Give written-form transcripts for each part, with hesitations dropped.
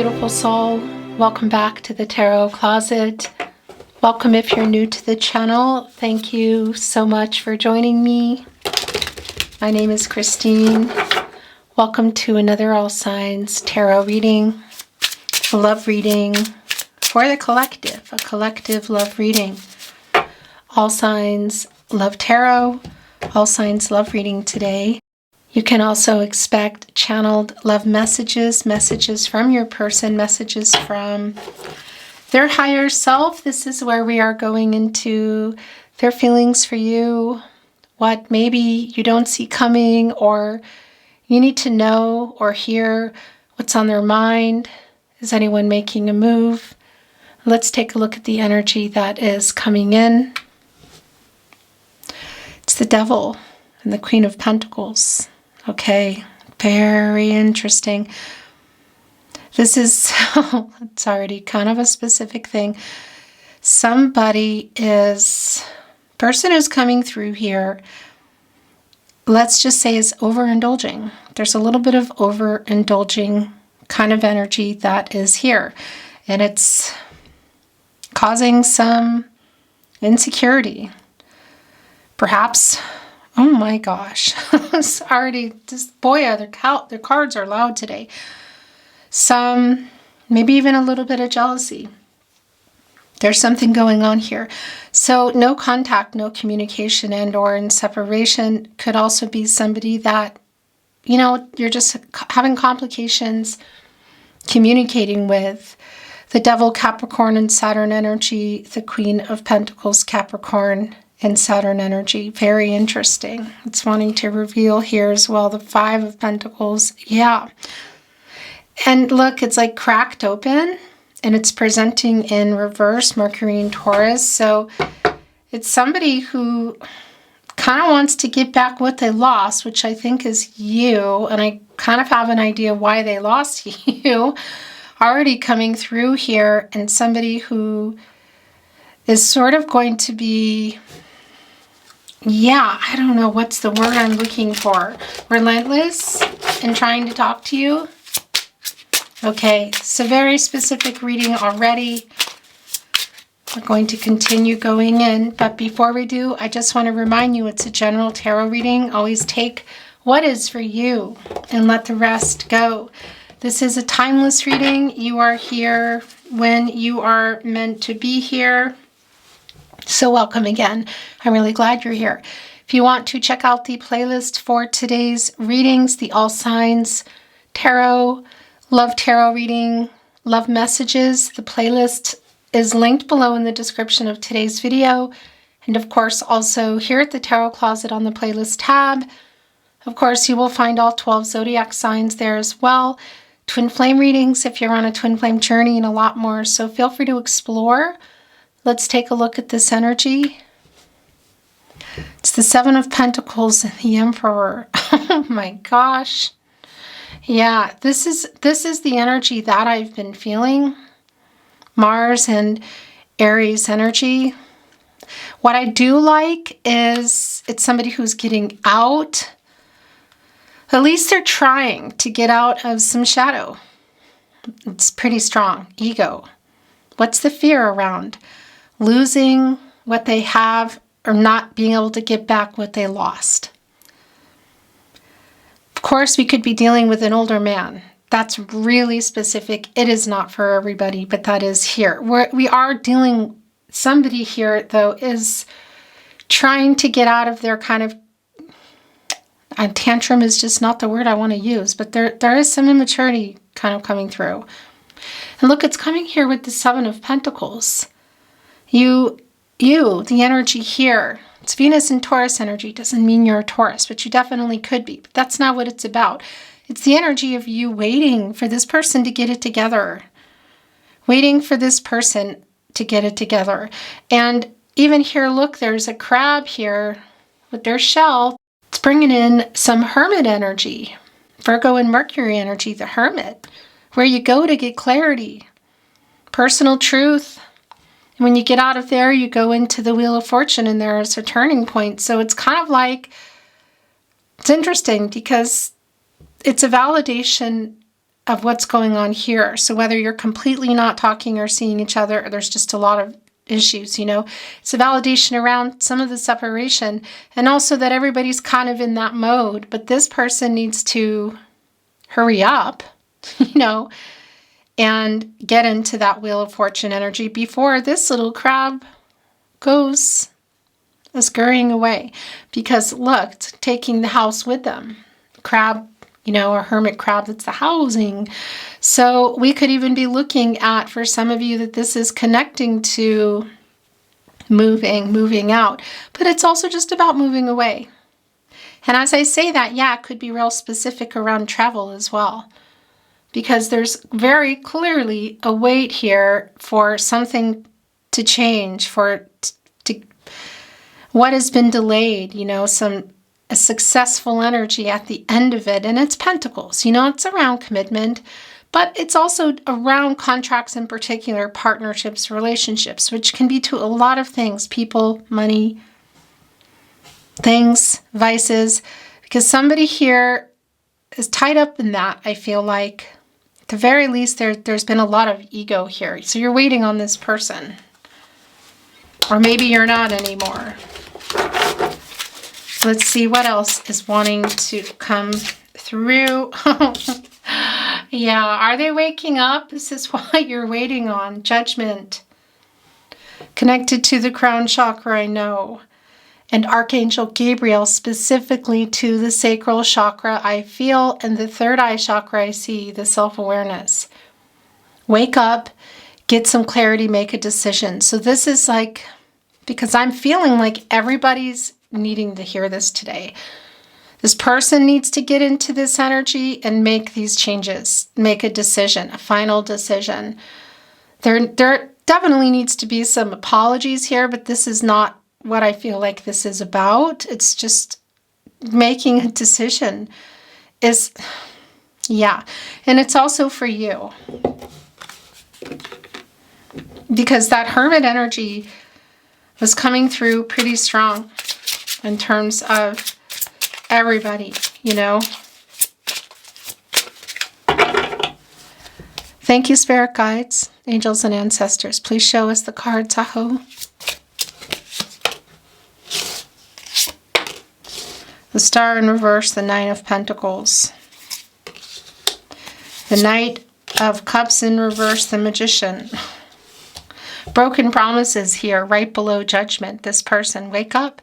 beautiful soul. Welcome back to the Tarot Closet. Welcome if you're new to the channel. Thank you so much for joining me. My name is Christine. Welcome to another All Signs Tarot reading, a love reading for the collective, a collective love reading. All Signs Love Tarot, All Signs Love reading today. You can also expect channeled love messages, messages from your person, messages from their higher self. This is where we are going into their feelings for you, what maybe you don't see coming, or you need to know or hear what's on their mind. Is anyone making a move? Let's take a look at the energy that is coming in. It's the Devil and the Queen of Pentacles. Okay, very interesting. This is, it's already kind of a specific thing. Somebody is, person who's coming through here, let's just say is overindulging. There's a little bit of overindulging kind of energy that is here. And it's causing some insecurity. Perhaps, oh my gosh, it's already, their cards are loud today. Some, maybe even a little bit of jealousy. There's something going on here. So no contact, no communication, and or in separation could also be somebody that, you know, you're just having complications communicating with. The Devil, Capricorn, and Saturn energy, the Queen of Pentacles, Capricorn, and Saturn energy. Very interesting. It's wanting to reveal here as well. The Five of Pentacles. Yeah. And look, it's like cracked open and it's presenting in reverse, Mercury and Taurus. So it's somebody who kind of wants to get back what they lost, which I think is you. And I kind of have an idea why they lost you already coming through here. And somebody who is sort of going to be, yeah, I don't know what's the word I'm looking for. Relentless in trying to talk to you. Okay, so very specific reading already. We're going to continue going in, but before we do, I just want to remind you it's a general tarot reading. Always take what is for you and let the rest go. This is a timeless reading. You are here when you are meant to be here. So welcome again. I'm really glad you're here. If you want to check out the playlist for today's readings, the All Signs Tarot, Love Tarot reading, Love Messages, the playlist is linked below in the description of today's video. And of course, also here at the Tarot Closet on the playlist tab. Of course, you will find all 12 Zodiac signs there as well. Twin flame readings if you're on a twin flame journey and a lot more. So feel free to explore. Let's take a look at this energy. It's the Seven of Pentacles and the Emperor. Oh my gosh. Yeah, this is the energy that I've been feeling. Mars and Aries energy. What I do like is it's somebody who's getting out. At least they're trying to get out of some shadow. It's pretty strong. Ego. What's the fear around? Losing what they have or not being able to get back what they lost. Of course, we could be dealing with an older man. That's really specific. It is not for everybody, but that is here. We are dealing, somebody here, though, is trying to get out of their kind of, tantrum is just not the word I want to use, but there is some immaturity kind of coming through. And look, it's coming here with the Seven of Pentacles. You, the energy here, it's Venus and Taurus energy. Doesn't mean you're a Taurus, but you definitely could be. But that's not what it's about. It's the energy of you waiting for this person to get it together. Waiting for this person to get it together. And even here, look, there's a crab here with their shell. It's bringing in some Hermit energy. Virgo and Mercury energy, the Hermit. Where you go to get clarity. Personal truth. When you get out of there, you go into the Wheel of Fortune and there's a turning point. So it's kind of like, it's interesting because it's a validation of what's going on here. So whether you're completely not talking or seeing each other, or there's just a lot of issues, you know, it's a validation around some of the separation, and also that everybody's kind of in that mode, but this person needs to hurry up, you know, and get into that Wheel of Fortune energy before this little crab goes scurrying away. Because look, it's taking the house with them. Crab, you know, a hermit crab, that's the housing. So we could even be looking at, for some of you, that this is connecting to moving out. But it's also just about moving away. And as I say that, yeah, it could be real specific around travel as well. Because there's very clearly a wait here for something to change, for what has been delayed, you know, a successful energy at the end of it. And it's Pentacles, you know, it's around commitment, but it's also around contracts, in particular, partnerships, relationships, which can be to a lot of things, people, money, things, vices, because somebody here is tied up in that. I feel like, at the very least, there's been a lot of ego here. So you're waiting on this person. Or maybe you're not anymore. Let's see what else is wanting to come through. Yeah, are they waking up? This is what you're waiting on. Judgment. Connected to the crown chakra, I know. And Archangel Gabriel, specifically to the sacral chakra, I feel, and the third eye chakra, I see, the self-awareness. Wake up, get some clarity, make a decision. So this is like, because I'm feeling like everybody's needing to hear this today. This person needs to get into this energy and make these changes, make a decision, a final decision. There definitely needs to be some apologies here, but this is not what I feel like this is about. It's just making a decision. Yeah. And it's also for you. Because that Hermit energy was coming through pretty strong in terms of everybody, you know. Thank you, spirit guides, angels, and ancestors. Please show us the cards, Aho. The Star in reverse, the Nine of Pentacles. The Knight of Cups in reverse, the Magician. Broken promises here, right below Judgment. This person, wake up.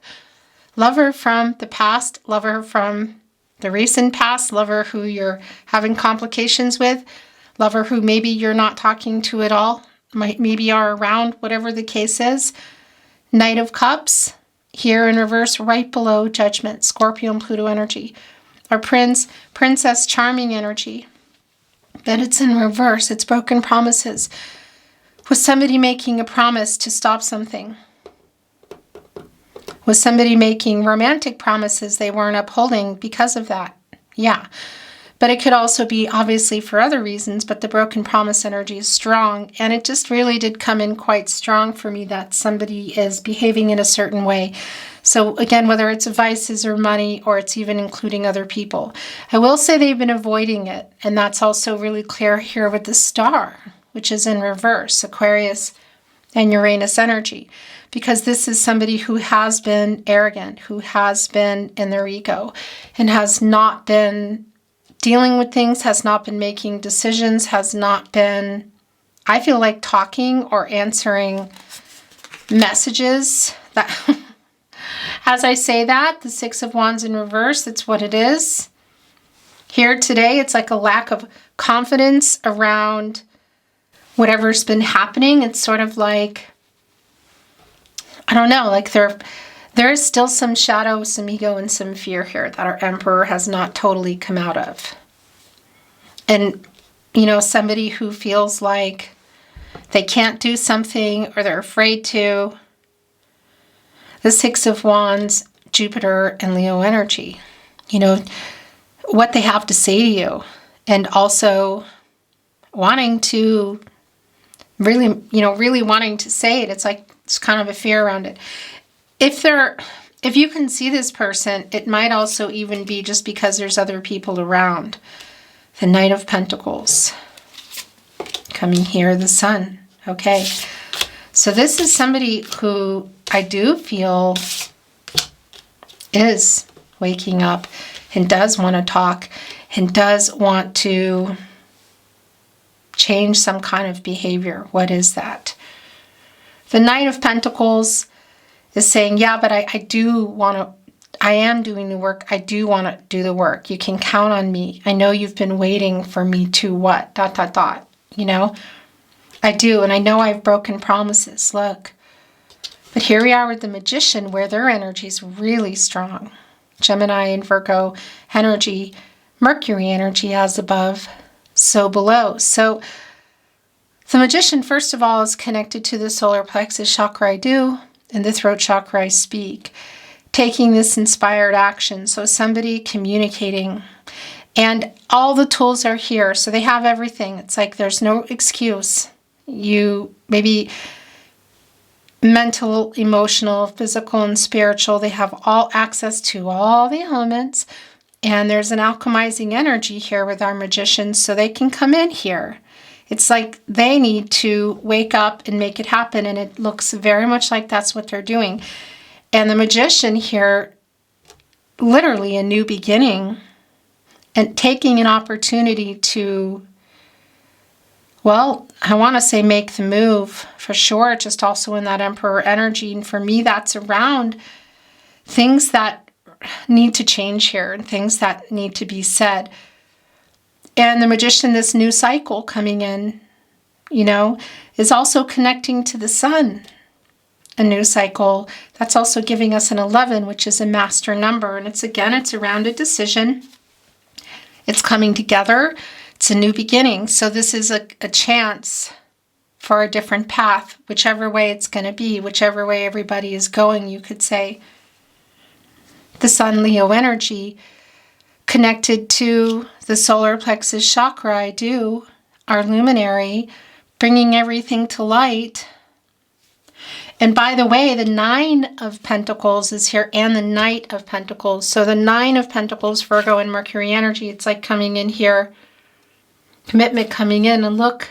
Lover from the past, lover from the recent past, lover who you're having complications with, lover who maybe you're not talking to at all, maybe are around, whatever the case is. Knight of Cups, here in reverse, right below Judgment, Scorpio and Pluto energy. Our Princess Charming energy, but it's in reverse, it's broken promises. Was somebody making a promise to stop something? Was somebody making romantic promises they weren't upholding because of that? Yeah. But it could also be obviously for other reasons, but the broken promise energy is strong. And it just really did come in quite strong for me that somebody is behaving in a certain way. So again, whether it's vices or money, or it's even including other people. I will say they've been avoiding it. And that's also really clear here with the Star, which is in reverse, Aquarius and Uranus energy. Because this is somebody who has been arrogant, who has been in their ego, and has not been dealing with things, has not been making decisions, has not been, I feel like, talking or answering messages. That, as I say that, the Six of Wands in reverse, it's what it is. Here today, it's like a lack of confidence around whatever's been happening. It's sort of like, I don't know, like there is still some shadow, some ego, and some fear here that our Emperor has not totally come out of. And, you know, somebody who feels like they can't do something or they're afraid to. The Six of Wands, Jupiter, and Leo energy. You know, what they have to say to you. And also wanting to really, you know, really wanting to say it. It's like, it's kind of a fear around it. If you can see this person, it might also even be just because there's other people around The Knight of Pentacles. Coming here, the Sun. Okay. So this is somebody who I do feel is waking up and does want to talk and does want to change some kind of behavior. What is that? The Knight of Pentacles is saying, yeah, but I do want to, I am doing the work. I do want to do the work. You can count on me. I know you've been waiting for me to what? ... You know? I do, and I know I've broken promises. Look. But here we are with the Magician, where their energy is really strong. Gemini and Virgo energy, Mercury energy, as above, so below. So the Magician, first of all, is connected to the solar plexus chakra, I do, and the throat chakra, I speak. Taking this inspired action. So somebody communicating. And all the tools are here. So they have everything. It's like there's no excuse. You maybe mental, emotional, physical, and spiritual. They have all access to all the elements. And there's an alchemizing energy here with our Magicians, so they can come in here. It's like they need to wake up and make it happen. And it looks very much like that's what they're doing. And the Magician here, literally a new beginning and taking an opportunity to, well, I want to say make the move for sure, just also in that Emperor energy. And for me, that's around things that need to change here and things that need to be said. And the Magician, this new cycle coming in, you know, is also connecting to the Sun. A new cycle that's also giving us an 11, which is a master number. And it's around a decision. It's coming together. It's a new beginning. So this is a chance for a different path, whichever way it's going to be, whichever way everybody is going, you could say. The Sun Leo energy connected to the solar plexus chakra, I do, our luminary, bringing everything to light. And by the way, the 9 of Pentacles is here and the Knight of Pentacles. So the 9 of Pentacles, Virgo and Mercury energy, it's like coming in here, commitment coming in. And look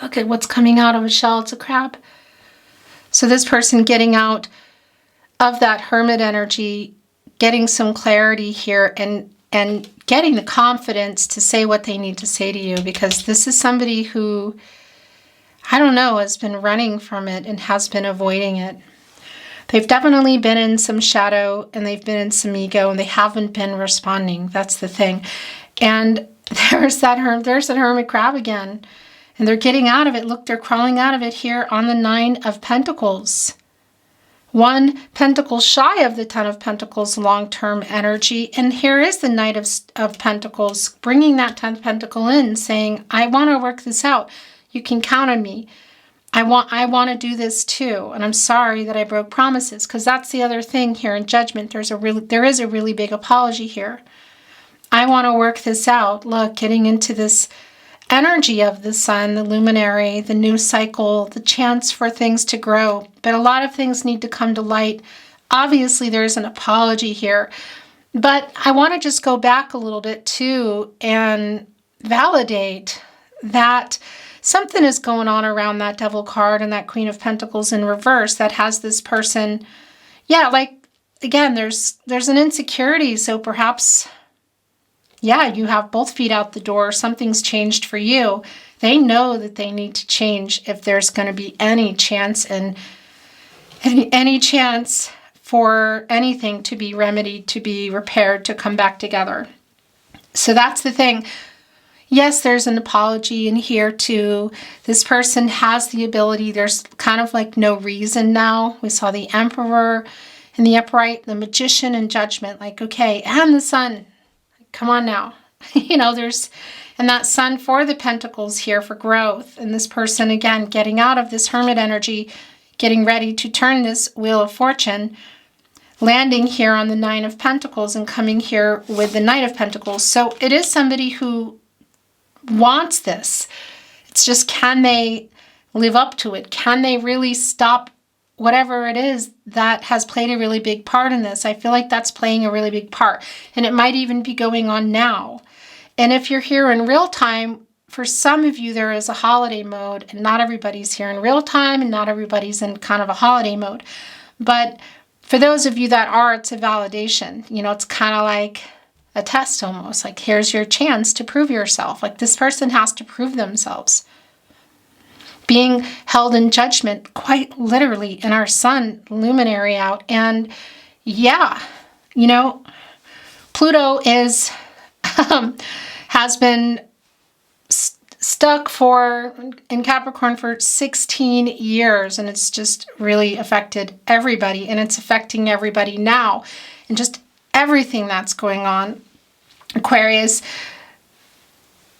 at what's coming out of a shell. It's a crab. So this person getting out of that Hermit energy, getting some clarity here and getting the confidence to say what they need to say to you, because this is somebody who, I don't know, has been running from it and has been avoiding it. They've definitely been in some shadow and they've been in some ego and they haven't been responding. That's the thing. And there's that hermit crab again. And they're getting out of it. Look, they're crawling out of it here on the 9 of Pentacles. 1 pentacle shy of the 10 of Pentacles long-term energy. And here is the Knight of Pentacles bringing that 10th pentacle in, saying, I want to work this out. You can count on me. I want to do this too. And I'm sorry that I broke promises, because that's the other thing here in Judgment. There is a really big apology here. I want to work this out. Look, getting into this energy of the Sun, the luminary, the new cycle, the chance for things to grow. But a lot of things need to come to light. Obviously, there's an apology here. But I want to just go back a little bit too and validate that something is going on around that Devil card and that Queen of Pentacles in reverse that has this person, yeah, like, again, there's an insecurity. So perhaps, yeah, you have both feet out the door. Something's changed for you. They know that they need to change if there's going to be any chance and any chance for anything to be remedied, to be repaired, to come back together. So that's the thing. Yes, there's an apology in here too. This person has the ability. There's kind of like no reason now. We saw the Emperor and the Upright, the Magician and Judgment. Like, okay, and the Sun. Come on now. You know, and that Sun for the Pentacles here for growth. And this person, again, getting out of this Hermit energy, getting ready to turn this Wheel of Fortune, landing here on the 9 of Pentacles and coming here with the Knight of Pentacles. So it is somebody who wants this. It's just, can they live up to it? Can they really stop whatever it is that has played a really big part in this? I feel like that's playing a really big part. And it might even be going on now. And if you're here in real time, for some of you, there is a holiday mode, and not everybody's here in real time, and not everybody's in kind of a holiday mode. But for those of you that are, it's a validation. You know, it's kind of like a test almost. Like, here's your chance to prove yourself. Like, this person has to prove themselves. Being held in judgment, quite literally, in our sun luminary out. And yeah, you know, Pluto is has been stuck in Capricorn for 16 years, and it's just really affected everybody, and it's affecting everybody now, and just everything that's going on. Aquarius,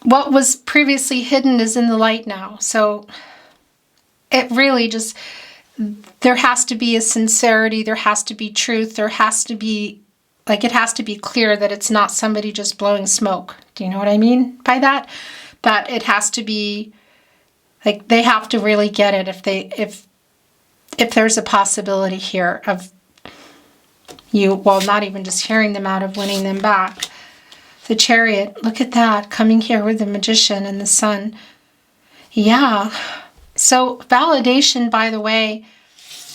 what was previously hidden is in the light now. So it really just, there has to be a sincerity, there has to be truth, there has to be, like, it has to be clear that it's not somebody just blowing smoke. Do you know what I mean by that? That it has to be, like, they have to really get it if there's a possibility here of you, well, not even just hearing them out, of winning them back. The Chariot, look at that, coming here with the Magician and the Sun. Yeah. So validation, by the way,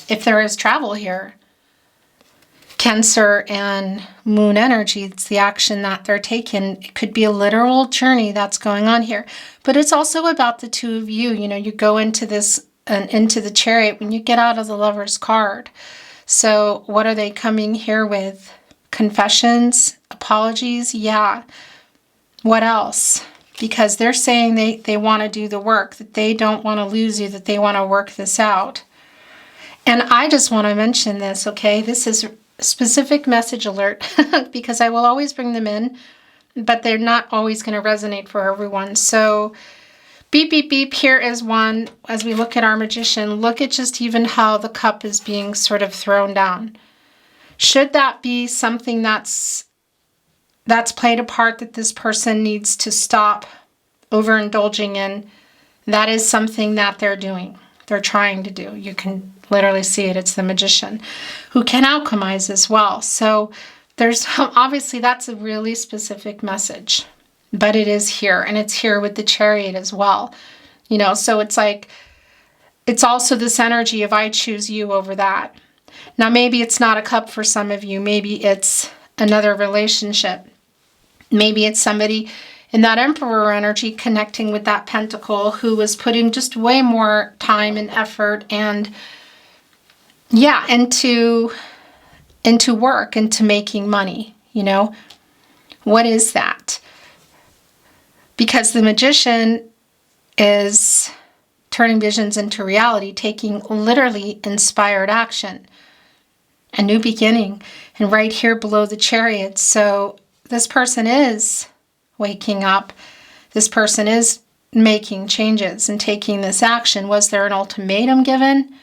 if there is travel here, Cancer and Moon energy, it's the action that they're taking. It could be a literal journey that's going on here. But it's also about the two of you. You know, you go into this and into the Chariot when you get out of the Lover's card. So what are they coming here with? Confessions, apologies, yeah. What else? Because they're saying they want to do the work, that they don't want to lose you, that they want to work this out. And I just want to mention this, okay? This is a specific message alert because I will always bring them in, but they're not always going to resonate for everyone. So beep, beep, beep, here is one. As we look at our Magician, look at just even how the cup is being sort of thrown down. Should that be something that's played a part that this person needs to stop overindulging in? That is something that they're doing. They're trying to do. You can literally see it. It's the Magician who can alchemize as well. So there's obviously that's a really specific message, but it is here, and it's here with the Chariot as well. You know, so it's like, it's also this energy of I choose you over that. Now, maybe it's not a cup for some of you. Maybe it's another relationship. Maybe it's somebody in that Emperor energy connecting with that Pentacle who was putting just way more time and effort and, yeah, into work, into making money, you know? What is that? Because the Magician is turning visions into reality, taking literally inspired action. A new beginning. And right here below the Chariot. So this person is waking up. This person is making changes and taking this action. Was there an ultimatum given?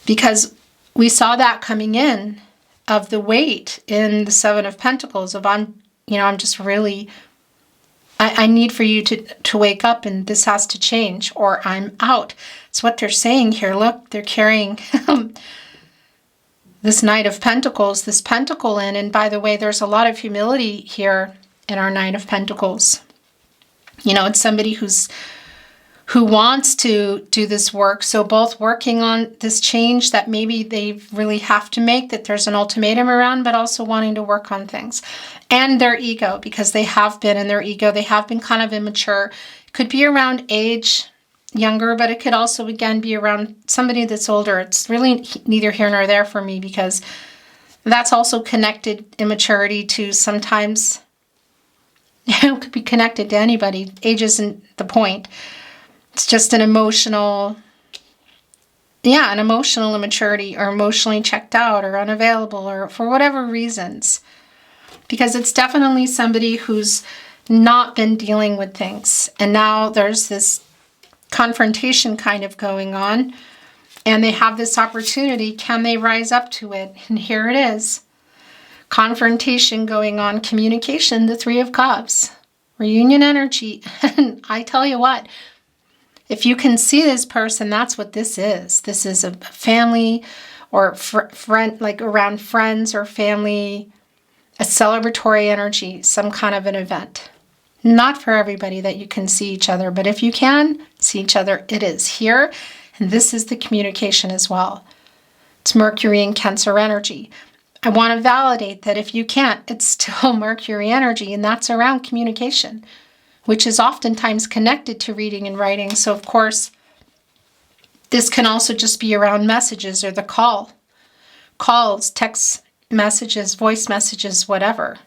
Because we saw that coming in of the weight in the Seven of Pentacles of I'm just really, I need for you to wake up, and this has to change or I'm out. It's what they're saying here. Look, they're carrying this Knight of Pentacles, this Pentacle in. And by the way, there's a lot of humility here in our Knight of Pentacles. You know, it's somebody who wants to do this work. So both working on this change that maybe they really have to make, that there's an ultimatum around, but also wanting to work on things. And their ego, because they have been in their ego. They have been kind of immature. Could be around age, younger, but it could also, again, be around somebody that's older. It's really neither here nor there for me, because that's also connected immaturity to sometimes, it could be connected to anybody. Age isn't the point. It's just an emotional immaturity, or emotionally checked out or unavailable, or for whatever reasons. Because it's definitely somebody who's not been dealing with things. And now there's this confrontation kind of going on, and they have this opportunity. Can they rise up to it? And here it is. Confrontation going on, communication, the Three of Cups, reunion energy. And I tell you what, if you can see this person, that's what this is. This is a family or friend, like around friends or family a celebratory energy, some kind of an event. Not for everybody that you can see each other, but if you can see each other, it is here. And this is the communication as well. It's Mercury and Cancer energy. I want to validate that if you can't, it's still Mercury energy, and that's around communication, which is oftentimes connected to reading and writing. So of course, this can also just be around messages or the calls, text messages, voice messages, whatever.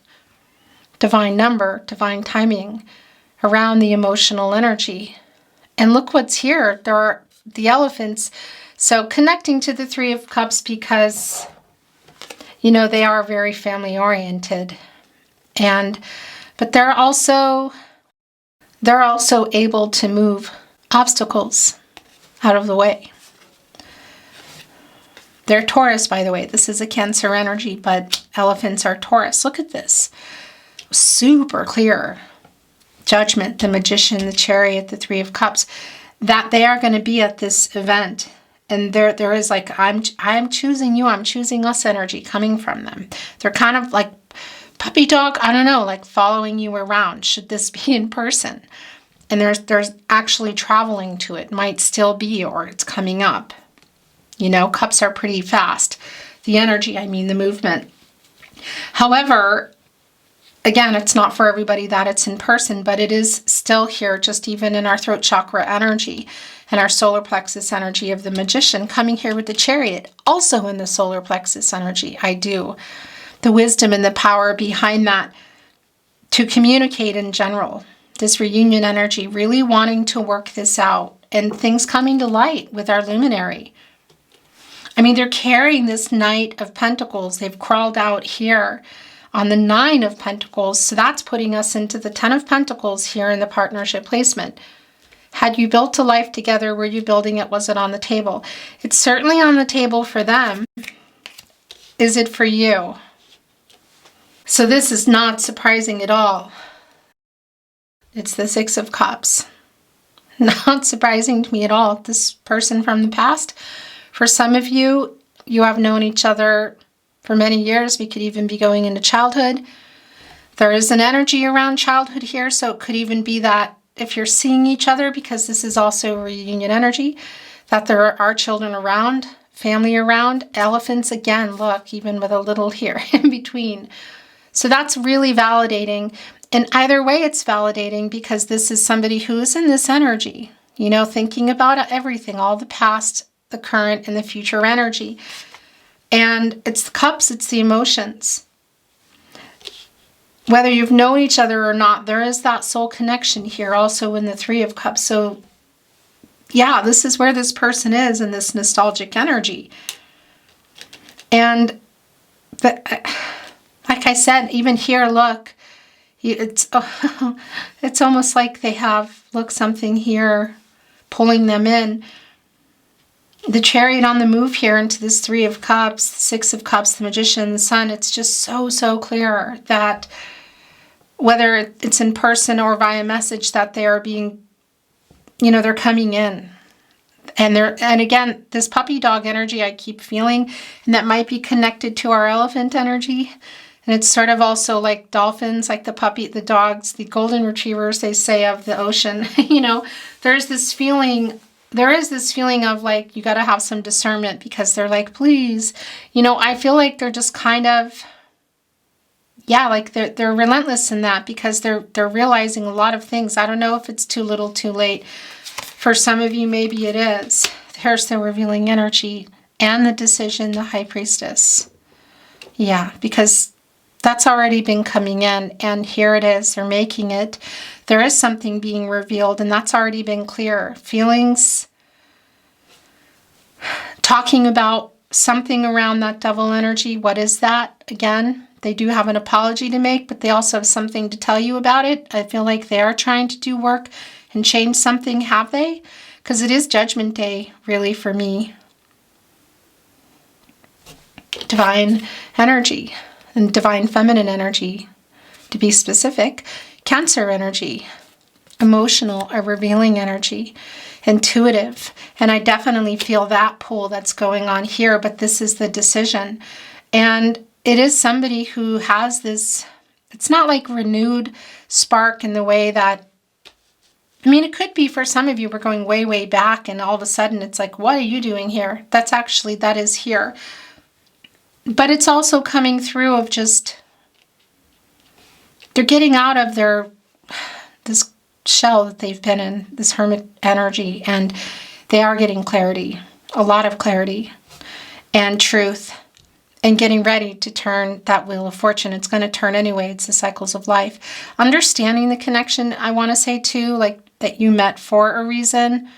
Divine number, divine timing, around the emotional energy. And look what's here. There are the elephants. So connecting to the Three of Cups because, you know, they are very family oriented. But they're also able to move obstacles out of the way. They're Taurus, by the way. This is a Cancer energy, but elephants are Taurus. Look at this. Super clear. Judgment, the Magician, the Chariot, the Three of Cups, that they are going to be at this event. And there is like, I'm choosing you, I'm choosing us energy coming from them. They're kind of like puppy dog, I don't know, like following you around. Should this be in person? And there's actually traveling to it. Might still be, or it's coming up. You know, cups are pretty fast. The energy, I mean the movement. However, again, it's not for everybody that it's in person, but it is still here, just even in our throat chakra energy and our solar plexus energy of the Magician coming here with the Chariot, also in the solar plexus energy. I do. The wisdom and the power behind that to communicate in general. This reunion energy, really wanting to work this out and things coming to light with our luminary. I mean, they're carrying this Knight of Pentacles. They've crawled out here on the Nine of Pentacles. So that's putting us into the Ten of Pentacles here in the partnership placement. Had you built a life together? Were you building it? Was it on the table? It's certainly on the table for them. Is it for you? So this is not surprising at all. It's the Six of Cups. Not surprising to me at all. This person from the past. For some of you, you have known each other for many years. We could even be going into childhood. There is an energy around childhood here, so it could even be that if you're seeing each other, because this is also reunion energy, that there are children around, family around, elephants again, look, even with a little here in between. So that's really validating. And either way, it's validating because this is somebody who is in this energy, you know, thinking about everything, all the past, the current, and the future energy. And it's the cups, it's the emotions. Whether you've known each other or not, there is that soul connection here also in the Three of Cups. So yeah, this is where this person is in this nostalgic energy. And like I said, even here, look, it's almost like they have, look, something here pulling them in. The Chariot on the move here into this Three of Cups, the Six of Cups, the Magician, the Sun. It's just so clear that whether it's in person or via message, that they are being, you know, they're coming in. And again, this puppy dog energy I keep feeling, and that might be connected to our elephant energy. And it's sort of also like dolphins, like the puppy, the dogs, the golden retrievers, they say, of the ocean. You know, there is this feeling of like, you got to have some discernment because they're like, please, you know, I feel like they're just kind of, yeah, like they're relentless in that because they're realizing a lot of things. I don't know if it's too little, too late. For some of you, maybe it is. There's the revealing energy and the decision, the High Priestess. Yeah, because that's already been coming in, and here it is. They're making it. There is something being revealed, and that's already been clear. Feelings, talking about something around that Devil energy. What is that? Again, they do have an apology to make, but they also have something to tell you about it. I feel like they are trying to do work and change something, have they? Because it is Judgment Day, really, for me. Divine energy. And divine feminine energy, to be specific. Cancer energy, emotional, a revealing energy, intuitive. And I definitely feel that pull that's going on here, but this is the decision. And it is somebody who has this, it's not like renewed spark in the way that, I mean, it could be for some of you, we're going way, way back, and all of a sudden it's like, what are you doing here? That is here. But it's also coming through of just, they're getting out of this shell that they've been in, this hermit energy, and they are getting clarity, a lot of clarity and truth, and getting ready to turn that wheel of fortune. It's going to turn anyway. It's the cycles of life. Understanding the connection, I want to say too, like that you met for a reason.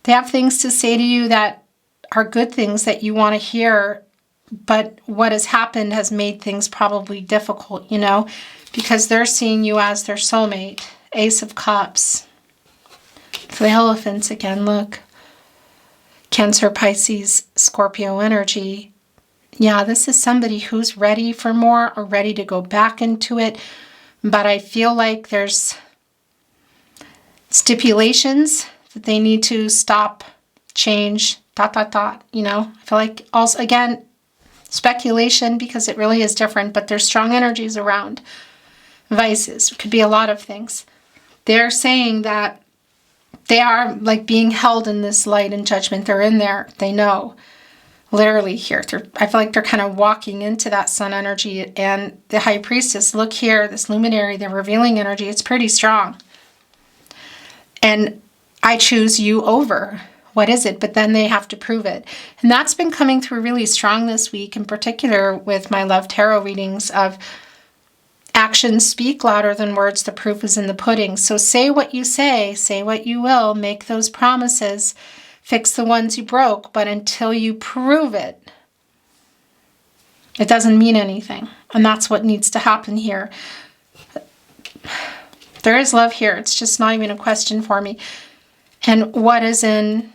They have things to say to you that are good things that you want to hear, but what has happened has made things probably difficult, you know, because they're seeing you as their soulmate. Ace of Cups. The elephants again, look. Cancer, Pisces, Scorpio energy. Yeah, this is somebody who's ready for more or ready to go back into it. But I feel like there's stipulations that they need to stop, change, ... You know, I feel like also, again, speculation because it really is different, but there's strong energies around. Vices, it could be a lot of things. They're saying that they are like being held in this light and judgment. They're in there. They know. Literally here. I feel like they're kind of walking into that sun energy. And the high priestess, look here, this luminary, the revealing energy, it's pretty strong. And I choose you over. What is it? But then they have to prove it. And that's been coming through really strong this week, in particular with my Love Tarot readings of actions speak louder than words. The proof is in the pudding. So say what you say what you will, make those promises, fix the ones you broke, but until you prove it, it doesn't mean anything. And that's what needs to happen here. There is love here. It's just not even a question for me. And what is in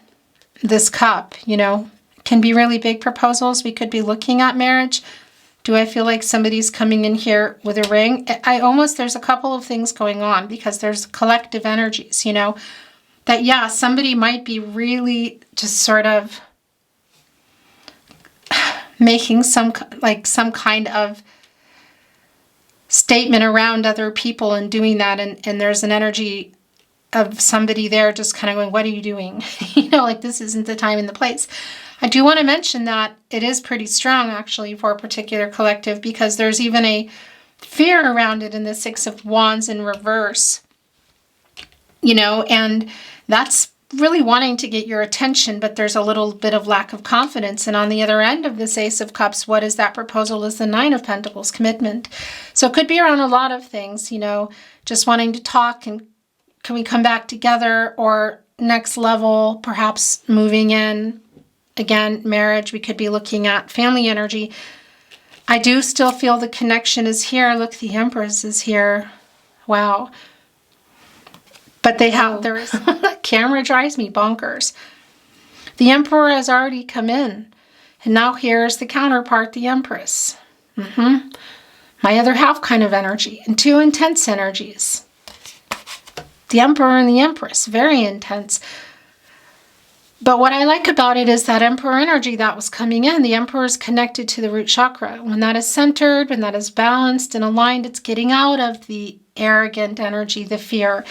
this cup, you know, can be really big proposals. We could be looking at marriage. Do I feel like somebody's coming in here with a ring? There's a couple of things going on because there's collective energies, you know, that, yeah, somebody might be really just sort of making some kind of statement around other people and doing that. And there's an energy of somebody there just kind of going, what are you doing? You know, like this isn't the time and the place. I do want to mention that it is pretty strong actually for a particular collective because there's even a fear around it in the Six of Wands in reverse, you know, and that's really wanting to get your attention, but there's a little bit of lack of confidence. And on the other end of this Ace of Cups, what is that proposal is the Nine of Pentacles, commitment. So it could be around a lot of things, you know, just wanting to talk and can we come back together, or next level, perhaps moving in. Again, marriage, we could be looking at family energy. I do still feel the connection is here. Look, the Empress is here. Wow. But there is, camera drives me bonkers. The Emperor has already come in. And now here's the counterpart, the Empress. My other half kind of energy. And two intense energies. The Emperor and the Empress, very intense. But what I like about it is that Emperor energy that was coming in. The Emperor is connected to the root chakra. When that is centered, when that is balanced and aligned, it's getting out of the arrogant energy, the fear.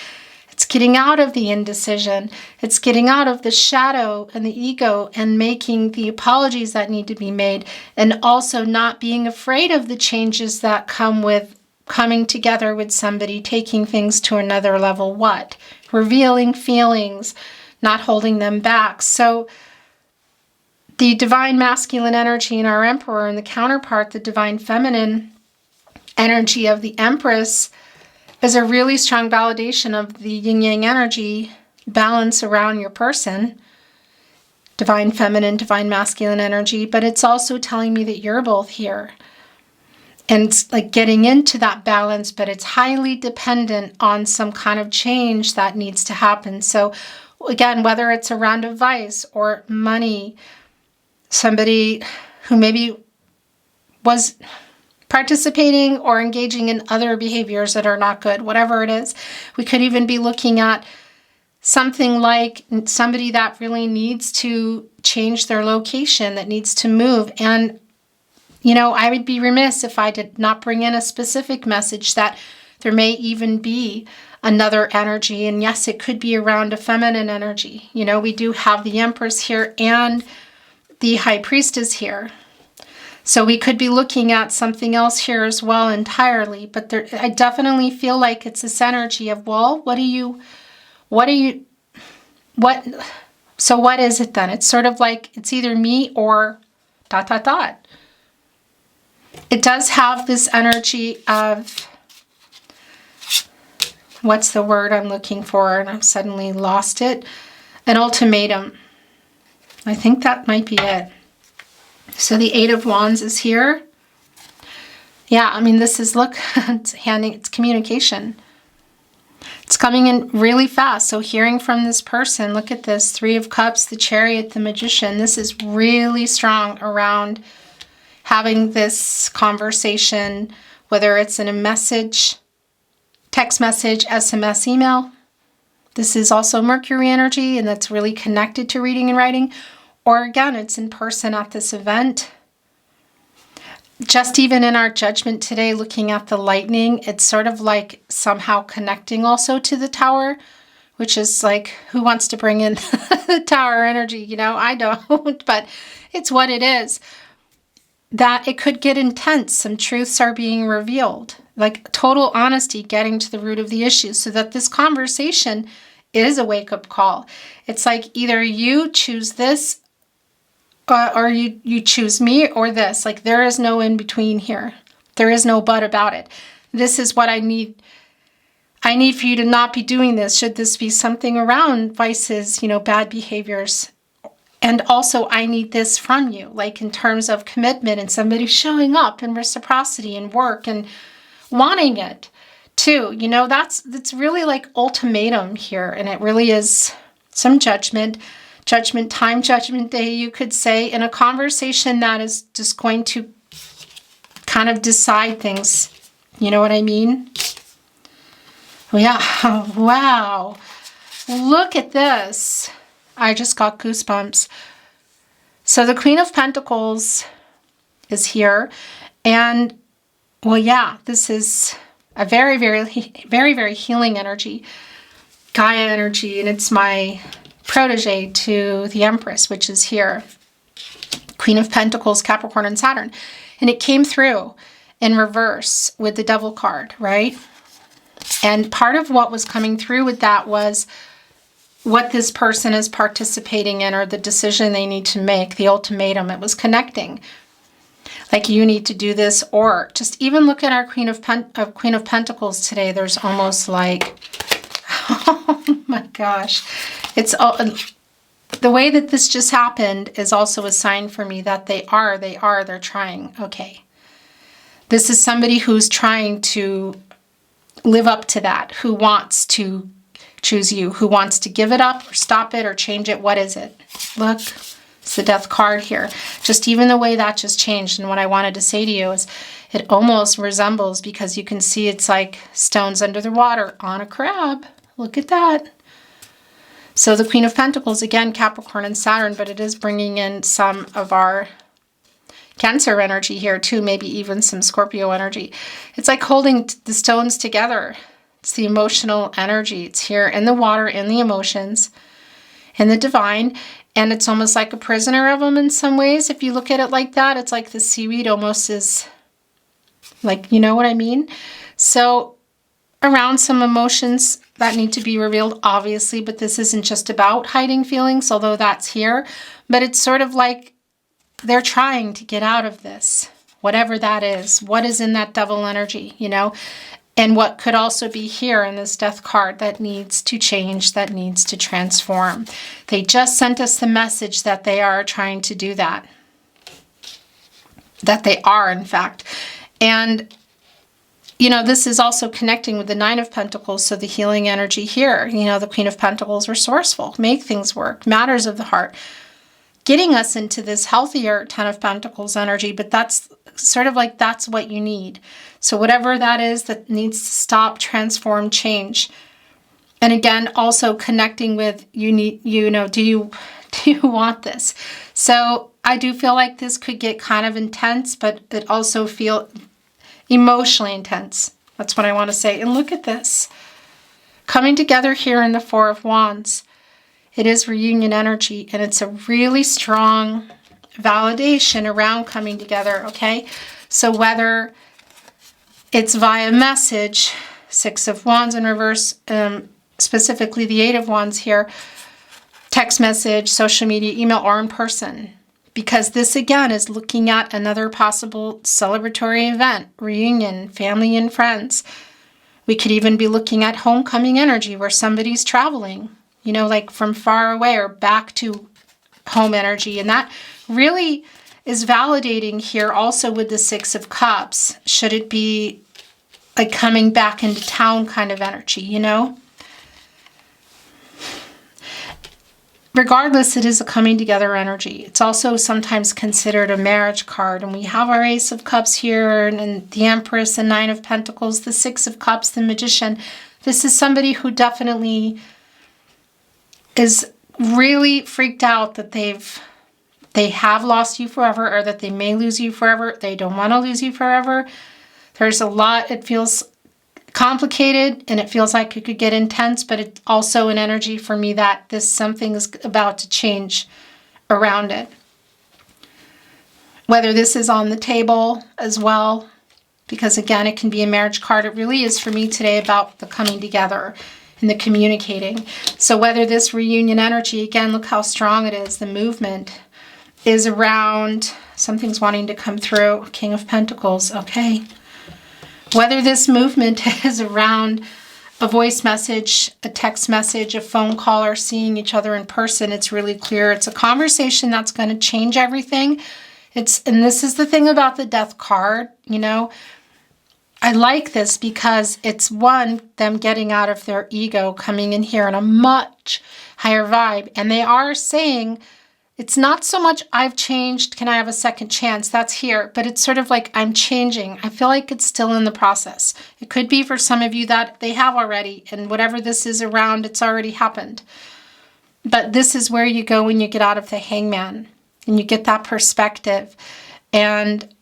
It's getting out of the indecision. It's getting out of the shadow and the ego and making the apologies that need to be made. And also not being afraid of the changes that come with coming together with somebody, taking things to another level. What? Revealing feelings, not holding them back. So the divine masculine energy in our Emperor and the counterpart, the divine feminine energy of the Empress, is a really strong validation of the yin-yang energy balance around your person. Divine feminine, divine masculine energy, but it's also telling me that you're both here. And it's like getting into that balance, but it's highly dependent on some kind of change that needs to happen. So again, whether it's around advice or money, somebody who maybe was participating or engaging in other behaviors that are not good, whatever it is. We could even be looking at something like somebody that really needs to change their location, that needs to move. And you know, I would be remiss if I did not bring in a specific message that there may even be another energy. And yes, it could be around a feminine energy. You know, we do have the Empress here and the High Priestess here. So we could be looking at something else here as well entirely. But there, I definitely feel like it's this energy of, well, so what is it then? It's sort of like it's either me or ... It does have this energy of, what's the word I'm looking for? And I've suddenly lost it. An ultimatum. I think that might be it. So the Eight of Wands is here. Yeah, I mean, this is, look, it's communication. It's coming in really fast. So hearing from this person, look at this, Three of Cups, the Chariot, the Magician. This is really strong around having this conversation, whether it's in a message, text message, SMS, email. This is also Mercury energy, and that's really connected to reading and writing. Or again, it's in person at this event. Just even in our judgment today, looking at the lightning, it's sort of like somehow connecting also to the Tower, which is like, who wants to bring in the Tower energy? You know, I don't, but it's what it is. That it could get intense. Some truths are being revealed, like total honesty, getting to the root of the issue, so that this conversation is a wake-up call. It's like either you choose this or you choose me or this. Like there is no in between here. There is no but about it. This is what I need. I need for you to not be doing this. Should this be something around vices, you know, bad behaviors? And also I need this from you, like in terms of commitment and somebody showing up and reciprocity and work and wanting it too. You know, that's really like ultimatum here. And it really is some judgment time, judgment day, you could say, in a conversation that is just going to kind of decide things. You know what I mean? Yeah. Wow. Look at this. I just got goosebumps. So the Queen of Pentacles is here. And, well, yeah, this is a very, very, very, very healing energy. Gaia energy. And it's my protege to the Empress, which is here. Queen of Pentacles, Capricorn, and Saturn. And it came through in reverse with the Devil card, right? And part of what was coming through with that was what this person is participating in, or the decision they need to make, the ultimatum. It was connecting. Like, you need to do this, or just even look at our Queen of Pentacles today. There's almost like, oh my gosh. It's all, the way that this just happened is also a sign for me that they're trying. Okay. This is somebody who's trying to live up to that, who wants to choose you, who wants to give it up or stop it or change it. What is it? Look, it's the Death card here. Just even the way that just changed. And what I wanted to say to you is it almost resembles, because you can see it's like stones under the water on a crab. Look at that. So the Queen of Pentacles, again, Capricorn and Saturn, but it is bringing in some of our Cancer energy here too, maybe even some Scorpio energy. It's like holding the stones together. It's the emotional energy. It's here in the water, in the emotions, in the divine. And it's almost like a prisoner of them in some ways. If you look at it like that, it's like the seaweed almost is like, you know what I mean? So around some emotions that need to be revealed, obviously, but this isn't just about hiding feelings, although that's here. But it's sort of like they're trying to get out of this, whatever that is. What is in that Devil energy, you know? And what could also be here in this Death card that needs to change, that needs to transform. They just sent us the message that they are trying to do that. That they are, in fact. And, you know, this is also connecting with the Nine of Pentacles, so the healing energy here. You know, the Queen of Pentacles, resourceful, make things work, matters of the heart. Getting us into this healthier Ten of Pentacles energy, but that's sort of like that's what you need. So whatever that is that needs to stop, transform, change. And again, also connecting with, you need, you know, do you You want this. So I do feel like this could get kind of intense, but it also feel emotionally intense. That's what I want to say. And look at this. Coming together here in the Four of Wands. It is reunion energy, and it's a really strong validation around coming together, okay? So whether it's via message, Six of Wands in reverse, specifically the Eight of Wands here, text message, social media, email, or in person. Because this, again, is looking at another possible celebratory event, reunion, family and friends. We could even be looking at homecoming energy where somebody's traveling, you know, like from far away or back to home energy. And that really is validating here also with the Six of Cups. Should it be like coming back into town kind of energy, you know? Regardless, it is a coming together energy. It's also sometimes considered a marriage card. And we have our Ace of Cups here, and the Empress, the Nine of Pentacles, the Six of Cups, the Magician. This is somebody who definitely is really freaked out that they have lost you forever, or that they may lose you forever. They don't want to lose you forever. There's a lot. It feels complicated, and it feels like it could get intense, but it's also an energy for me that something is about to change around it. Whether this is on the table as well, because again, it can be a marriage card. It really is for me today about the coming together and the communicating. So whether this reunion energy, again, look how strong it is. The movement is around, something's wanting to come through. King of Pentacles, okay. Whether this movement is around a voice message, a text message, a phone call, or seeing each other in person, it's really clear. It's a conversation that's going to change everything. And this is the thing about the Death card, you know. I like this because it's them getting out of their ego, coming in here in a much higher vibe. And they are saying, it's not so much I've changed, can I have a second chance? That's here, but it's sort of like I'm changing. I feel like it's still in the process. It could be for some of you that they have already, and whatever this is around, it's already happened. But this is where you go when you get out of the Hangman, and you get that perspective. And,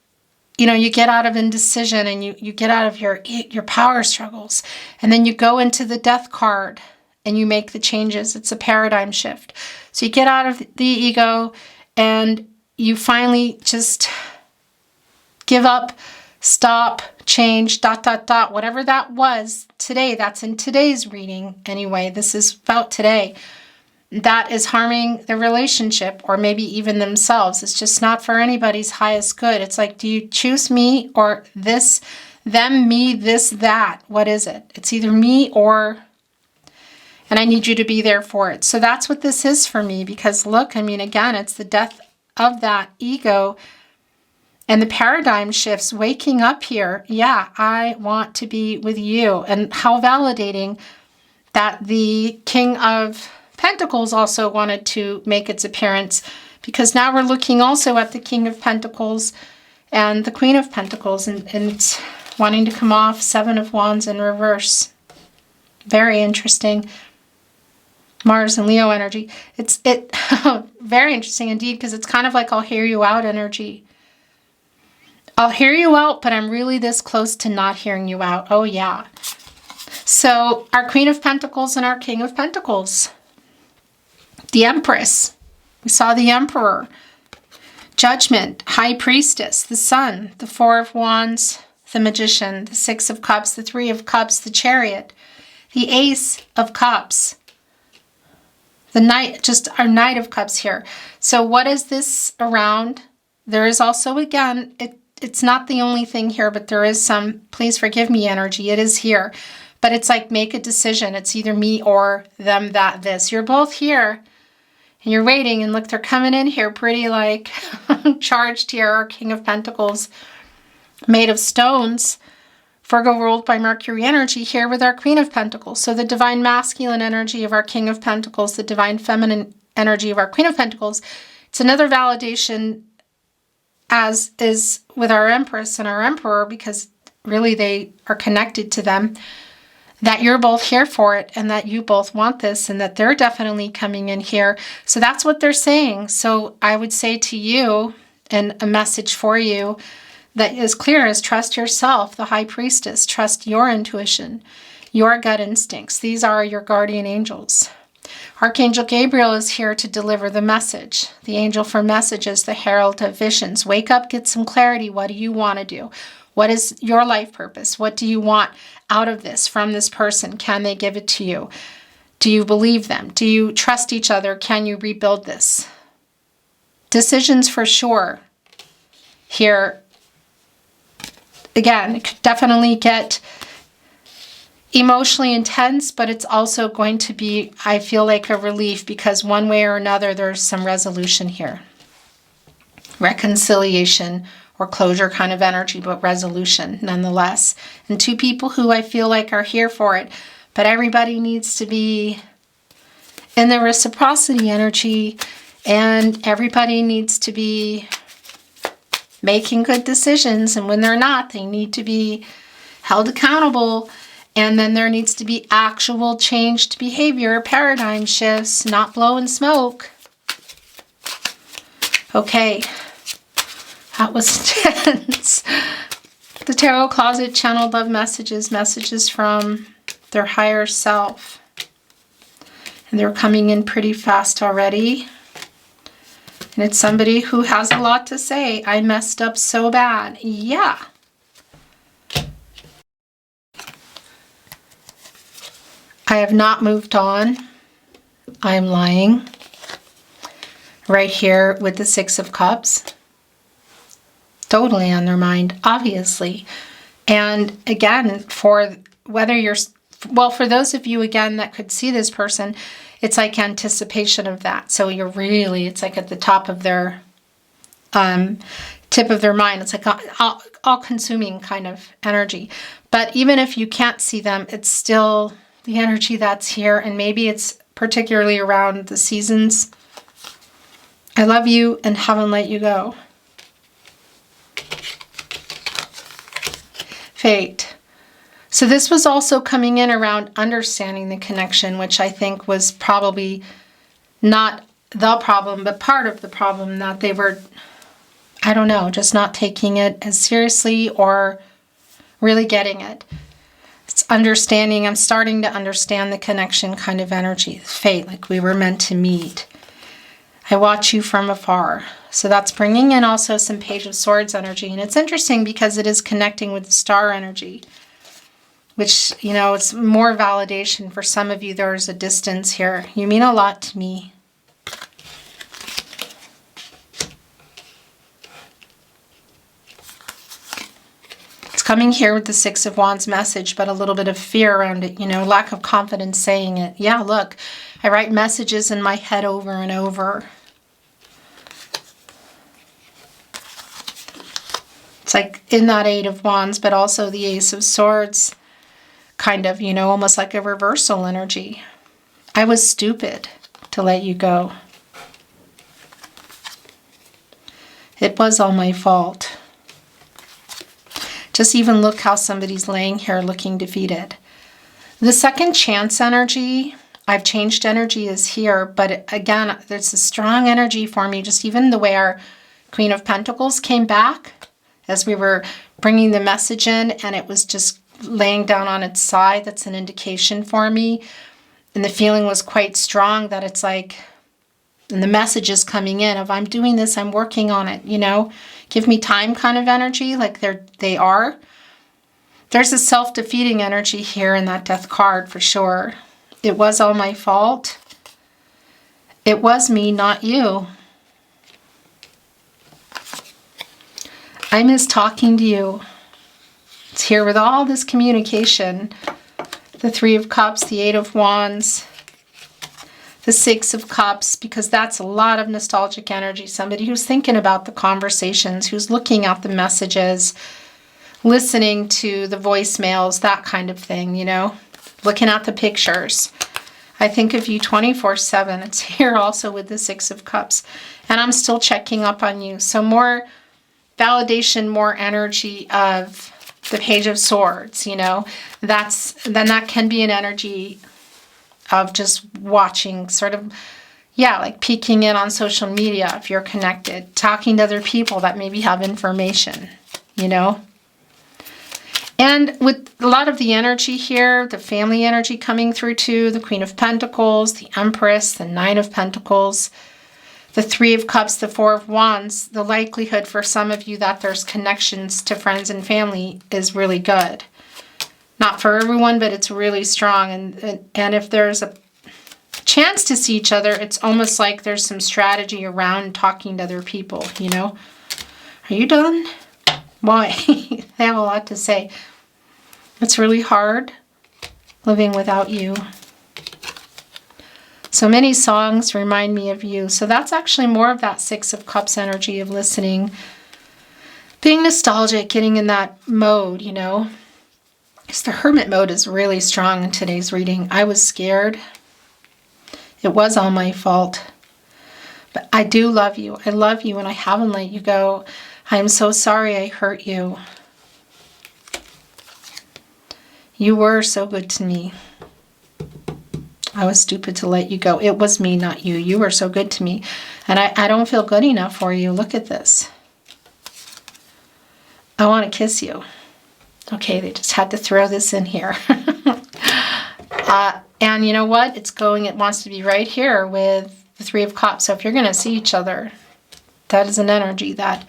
you know, you get out of indecision, and you get out of your power struggles. And then you go into the Death card, and you make the changes. It's a paradigm shift. So you get out of the ego, and you finally just give up, stop, change, ... whatever that was today. That's in today's reading anyway. This is about today. That is harming the relationship, or maybe even themselves. It's just not for anybody's highest good. It's like, do you choose me or this, them, me, this, that? What is it? It's either me or... and I need you to be there for it. So that's what this is for me, because look, I mean, again, it's the death of that ego and the paradigm shifts, waking up here. Yeah, I want to be with you. And how validating that the King of Pentacles also wanted to make its appearance, because now we're looking also at the King of Pentacles and the Queen of Pentacles, and it's wanting to come off. Seven of Wands in reverse. Very interesting. Mars and Leo energy. It's very interesting indeed, because it's kind of like I'll hear you out energy. I'll hear you out, but I'm really this close to not hearing you out. Oh yeah. So our Queen of Pentacles and our King of Pentacles. The Empress. We saw the Emperor. Judgment. High Priestess. The Sun. The Four of Wands. The Magician. The Six of Cups. The Three of Cups. The Chariot. The Ace of Cups. The Knight, just our Knight of Cups here. So what is this around? There is also, again, it's not the only thing here, but there is some, please forgive me energy. It is here. But it's like, make a decision. It's either me or them, that, this. You're both here, and you're waiting, and look, they're coming in here pretty like charged here. Our King of Pentacles, made of stones. Virgo ruled by Mercury energy here with our Queen of Pentacles. So the divine masculine energy of our King of Pentacles, the divine feminine energy of our Queen of Pentacles. It's another validation, as is with our Empress and our Emperor, because really they are connected to them, that you're both here for it and that you both want this and that they're definitely coming in here. So that's what they're saying. So I would say to you, and a message for you that is clear, is trust yourself, the High Priestess. Trust your intuition, your gut instincts. These are your guardian angels. Archangel Gabriel is here to deliver the message. The angel for messages, the herald of visions. Wake up, get some clarity. What do you want to do? What is your life purpose? What do you want out of this, from this person? Can they give it to you? Do you believe them? Do you trust each other? Can you rebuild this? Decisions for sure. Here, again, it could definitely get emotionally intense, but it's also going to be, I feel like, a relief, because one way or another, there's some resolution here. Reconciliation or closure kind of energy, but resolution nonetheless. And two people who I feel like are here for it, but everybody needs to be in the reciprocity energy, and everybody needs to be making good decisions. And when they're not, they need to be held accountable. And then there needs to be actual changed behavior, paradigm shifts, not blowing smoke. Okay, that was intense. The Tarot Closet channeled love messages, messages from their higher self. And they're coming in pretty fast already. And it's somebody who has a lot to say. I messed up so bad. Yeah. I have not moved on. I'm lying. Right here with the Six of Cups. Totally on their mind, obviously. And again, for whether you're, well, for those of you, again, that could see this person, it's like anticipation of that. So you're really, it's like at the top of their, tip of their mind. It's like all-consuming kind of energy. But even if you can't see them, it's still the energy that's here, and maybe it's particularly around the seasons. I love you and haven't let you go. Fate. So this was also coming in around understanding the connection, which I think was probably not the problem, but part of the problem, that they were, I don't know, just not taking it as seriously or really getting it. It's understanding. I'm starting to understand the connection kind of energy. Fate, like we were meant to meet. I watch you from afar. So that's bringing in also some Page of Swords energy. And it's interesting because it is connecting with the star energy, which, you know, it's more validation for some of you. There's a distance here. You mean a lot to me. Coming here with the Six of Wands message, but a little bit of fear around it, you know, lack of confidence saying it. Yeah, look, I write messages in my head over and over. It's like in that Eight of Wands, but also the Ace of Swords, kind of, you know, almost like a reversal energy. I was stupid to let you go. It was all my fault. Just even look how somebody's laying here looking defeated. The second chance energy, I've changed energy, is here. But again, there's a strong energy for me. Just even the way our Queen of Pentacles came back as we were bringing the message in, and it was just laying down on its side. That's an indication for me. And the feeling was quite strong that it's like, and the message is coming in of, I'm doing this, I'm working on it, you know. Give me time kind of energy, like they are. There's a self-defeating energy here in that Death card for sure. It was all my fault. It was me, not you. I miss talking to you. It's here with all this communication. The Three of Cups, the Eight of Wands, the Six of Cups, because that's a lot of nostalgic energy. Somebody who's thinking about the conversations, who's looking at the messages, listening to the voicemails, that kind of thing, you know, looking at the pictures. I think of you 24/7. It's here also with the Six of Cups. And I'm still checking up on you. So more validation, more energy of the Page of Swords, you know, then that can be an energy of just watching, sort of, yeah, like peeking in on social media if you're connected, talking to other people that maybe have information, you know. And with a lot of the energy here, the family energy coming through too, the Queen of Pentacles, the Empress, the Nine of Pentacles, the Three of Cups, the Four of Wands, the likelihood for some of you that there's connections to friends and family is really good. Not for everyone, but it's really strong. And if there's a chance to see each other, it's almost like there's some strategy around talking to other people, you know. Are you done? Boy, they have a lot to say. It's really hard living without you. So many songs remind me of you. So that's actually more of that Six of Cups energy of listening, being nostalgic, getting in that mode, you know. Because the Hermit mode is really strong in today's reading. I was scared. It was all my fault. But I do love you. I love you and I haven't let you go. I am so sorry I hurt you. You were so good to me. I was stupid to let you go. It was me, not you. You were so good to me. And I don't feel good enough for you. Look at this. I want to kiss you. Okay, they just had to throw this in here. And you know what? It wants to be right here with the Three of Cups. So if you're going to see each other, that is an energy that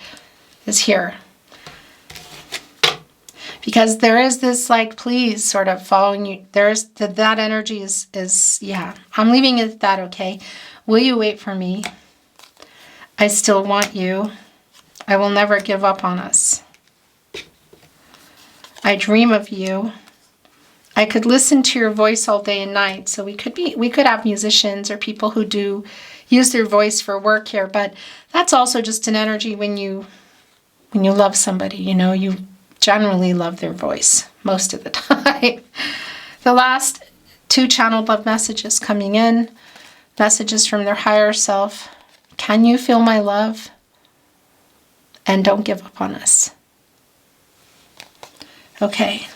is here. Because there is this like, please, sort of following you. There's that energy is yeah. I'm leaving it at that, okay? Will you wait for me? I still want you. I will never give up on us. I dream of you. I could listen to your voice all day and night. So we could have musicians or people who do use their voice for work here, but that's also just an energy when you love somebody, you know, you generally love their voice most of the time. The last two channeled love messages coming in, messages from their higher self. Can you feel my love? And don't give up on us. Okay.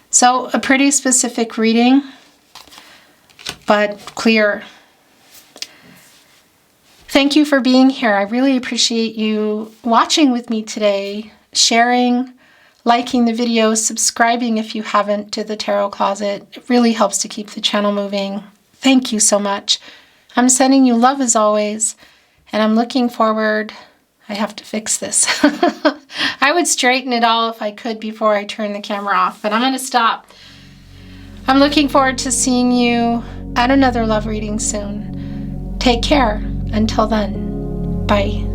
So a pretty specific reading, but clear. Thank you for being here. I really appreciate you watching with me today, sharing, liking the video, subscribing if you haven't to the Tarot Closet. It really helps to keep the channel moving. Thank you so much. I'm sending you love as always, and I'm looking forward. I have to fix this. I would straighten it all if I could before I turn the camera off, but I'm going to stop. I'm looking forward to seeing you at another love reading soon. Take care. Until then, bye.